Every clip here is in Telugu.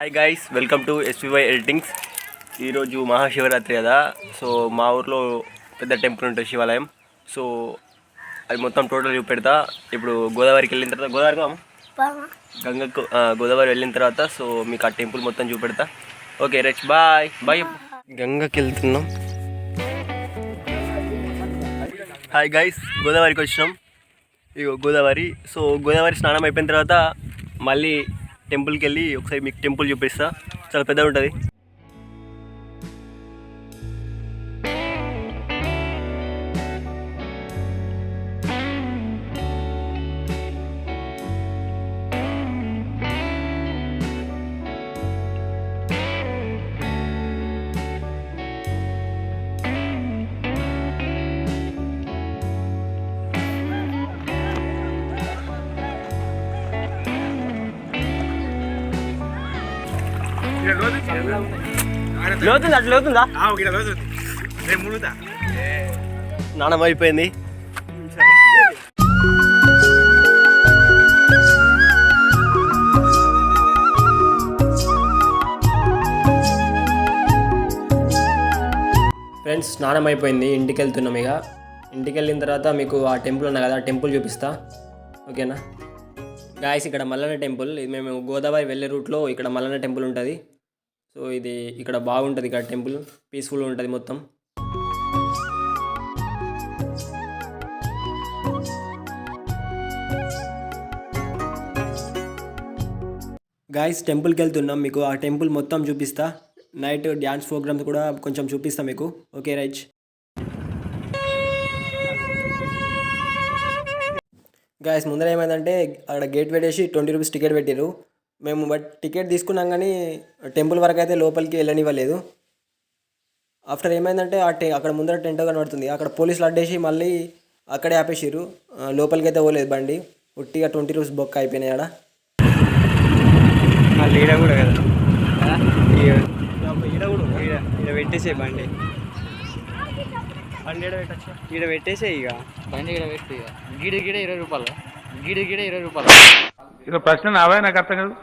Hi guys, welcome to SVY editings. ఈరోజు మహాశివరాత్రి కదా. సో మా ఊర్లో పెద్ద టెంపుల్ ఉంటుంది, శివాలయం. సో అది మొత్తం టోటల్ చూపెడతా. ఇప్పుడు గోదావరికి వెళ్ళిన తర్వాత గంగకు గోదావరి వెళ్ళిన తర్వాత సో మీకు ఆ టెంపుల్ మొత్తం చూపెడతా. Okay right, bye bye. గంగకి వెళ్తున్నాం. హాయ్ గైస్, గోదావరికి వచ్చినాం. ఇగో గోదావరి. సో గోదావరి స్నానం అయిపోయిన తర్వాత మళ్ళీ టెంపుల్కి వెళ్ళి ఒకసారి మీకు టెంపుల్ చూపిస్తా. చాలా పెద్దగా ఉంటుంది. లోతుందా? అట్లా లోతుందా? స్నానం అయిపోయింది. ఫ్రెండ్స్, స్నానం అయిపోయింది. ఇంటికి వెళ్తున్నాం. ఇక ఇంటికి వెళ్ళిన తర్వాత మీకు ఆ టెంపుల్ ఉన్నా కదా, ఆ టెంపుల్ చూపిస్తా. ఓకేనా గాయస్? ఇక్కడ మల్లన్న టెంపుల్. ఇది మేము గోదావరి వెళ్ళే రూట్లో ఇక్కడ మల్లన్న టెంపుల్ ఉంటుంది. సో ఇది ఇక్కడ బాగుంటుంది. ఇక్కడ టెంపుల్ పీస్ఫుల్గా ఉంటుంది మొత్తం. గాయస్, టెంపుల్కి వెళ్తున్నాం. మీకు ఆ టెంపుల్ మొత్తం చూపిస్తా. నైట్ డ్యాన్స్ ప్రోగ్రామ్స్ కూడా కొంచెం చూపిస్తా మీకు. Okay right. గాయస్, ముందర ఏమైందంటే అక్కడ గేట్ పెట్టేసి 20 రూపీస్ టికెట్ పెట్టారు. మేము టికెట్ తీసుకున్నాం కానీ టెంపుల్ వరకు అయితే లోపలికి వెళ్ళనివ్వలేదు. ఆఫ్టర్ ఏమైందంటే అక్కడ ముందర టెంట్ కనబడుతుంది, అక్కడ పోలీసులు అడ్డేసి మళ్ళీ అక్కడే ఆపేసారు. లోపలికి అయితే పోలేదు బండి. ఉట్టిగా 20 రూపీస్ బొక్క అయిపోయినాయి. ఆడ ఈడ కూడా కదా, ఈడ పెట్టేసే బండి. ఈడ పెట్టేసే ఇక బండి గిడ పెట్టి గిడి 20 రూపాయలు, గిడి 20 రూపాయలు. ఇక ప్రశ్న నావే, నాకు అర్థం కాదు.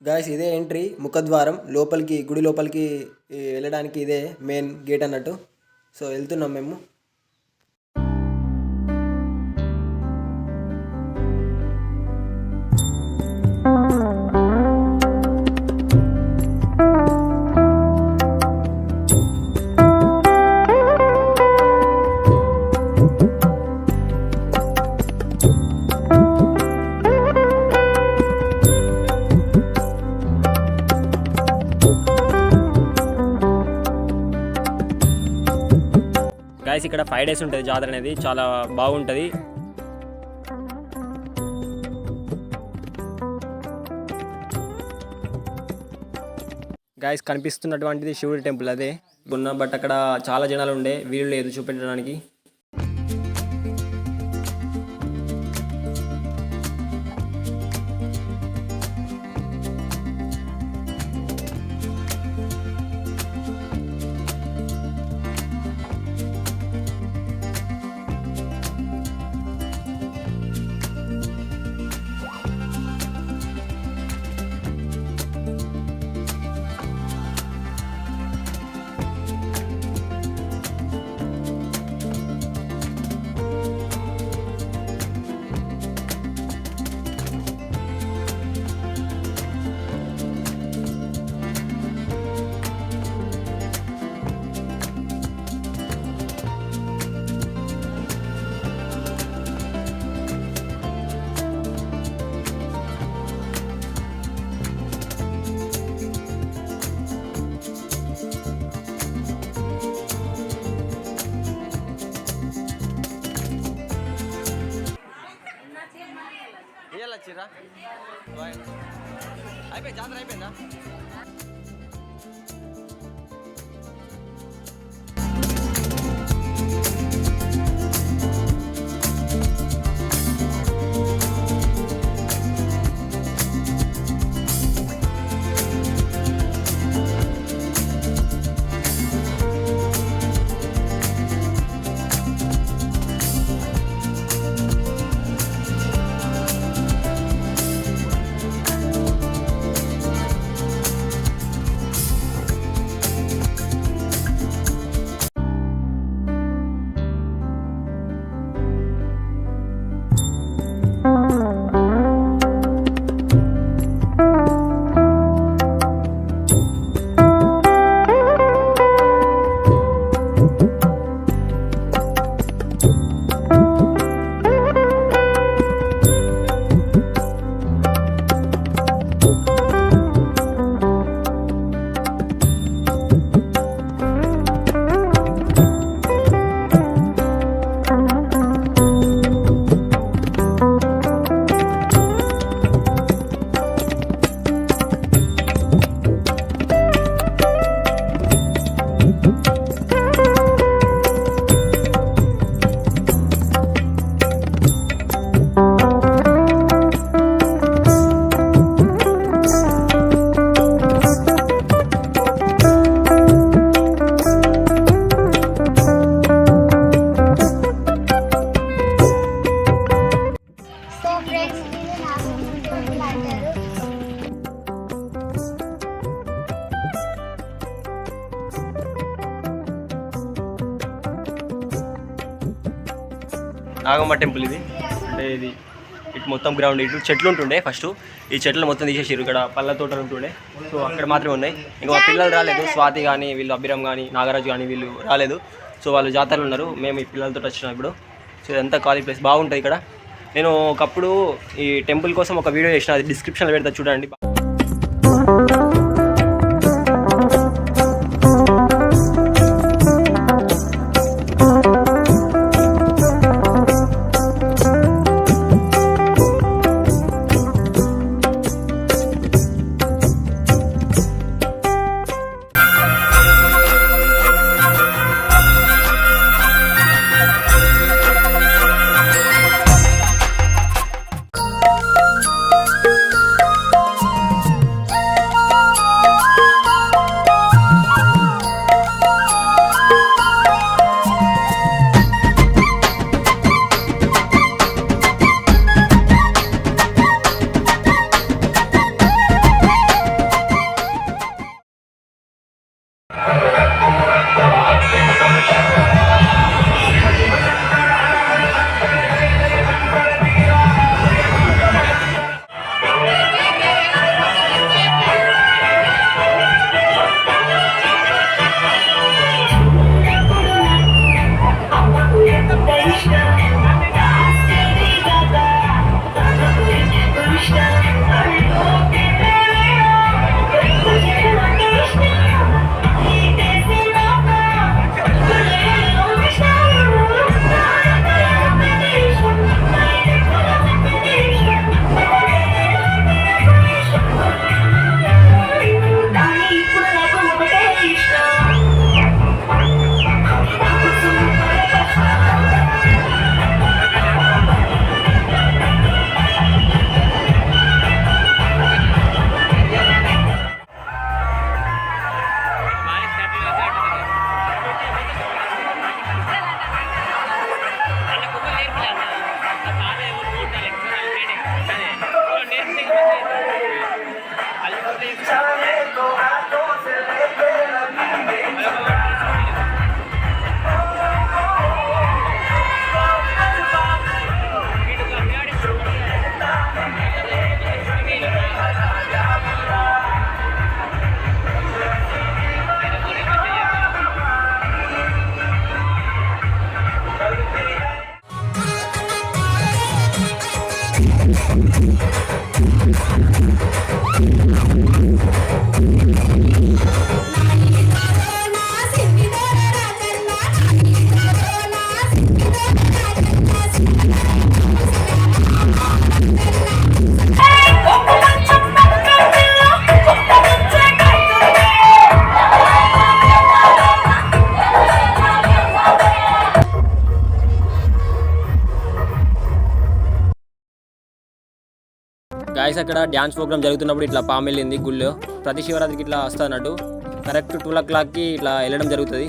గాయస్, ఇదే ఎంట్రీ, ముఖద్వారం. లోపలికి గుడి లోపలికి వెళ్ళడానికి ఇదే మెయిన్ గేట్ అన్నట్టు. సో వెళ్తున్నాం మేము. గాయస్, ఇక్కడ 5 days ఉంటుంది జాతర అనేది. చాలా బాగుంటుంది. గాయస్, కనిపిస్తున్నటువంటిది శివుడి టెంపుల్ అదే ఉన్న. బట్ అక్కడ చాలా జనాలు ఉండే, వీలు లేదు చూపెట్టడానికి. అయిపోయి జాతర అయిపోయిందా? నాగమ్మ టెంపుల్ ఇది. అంటే ఇది ఇటు మొత్తం గ్రౌండ్, ఇటు చెట్లు ఉంటుండే ఫస్ట్. ఈ చెట్లు మొత్తం తీసేసారు. ఇక్కడ పళ్ళ తోటలు ఉంటుండే, సో అక్కడ మాత్రమే ఉన్నాయి. ఇంకా మా పిల్లలు రాలేదు, స్వాతి కానీ వీళ్ళు అభిరామ్ కానీ నాగరాజు కానీ వీళ్ళు రాలేదు. సో వాళ్ళు జాతరలు ఉన్నారు, మేము ఈ పిల్లలతో వచ్చినాం ఇప్పుడు. సో ఇదంతా ఖాళీ ప్లేస్ బాగుంటుంది ఇక్కడ. నేను ఒకప్పుడు ఈ టెంపుల్ కోసం ఒక వీడియో చేసిన, అది డిస్క్రిప్షన్లో పెడతా చూడండి. గాయస్ అక్కడ డ్యాన్స్ ప్రోగ్రామ్ జరుగుతున్నప్పుడు ఇట్లా పాము వెళ్ళింది గుళ్ళో. ప్రతి శివరాత్రికి ఇట్లా వస్తా అన్నట్టు కరెక్ట్ 2 o'clockకి ఇట్లా వెళ్ళడం జరుగుతుంది.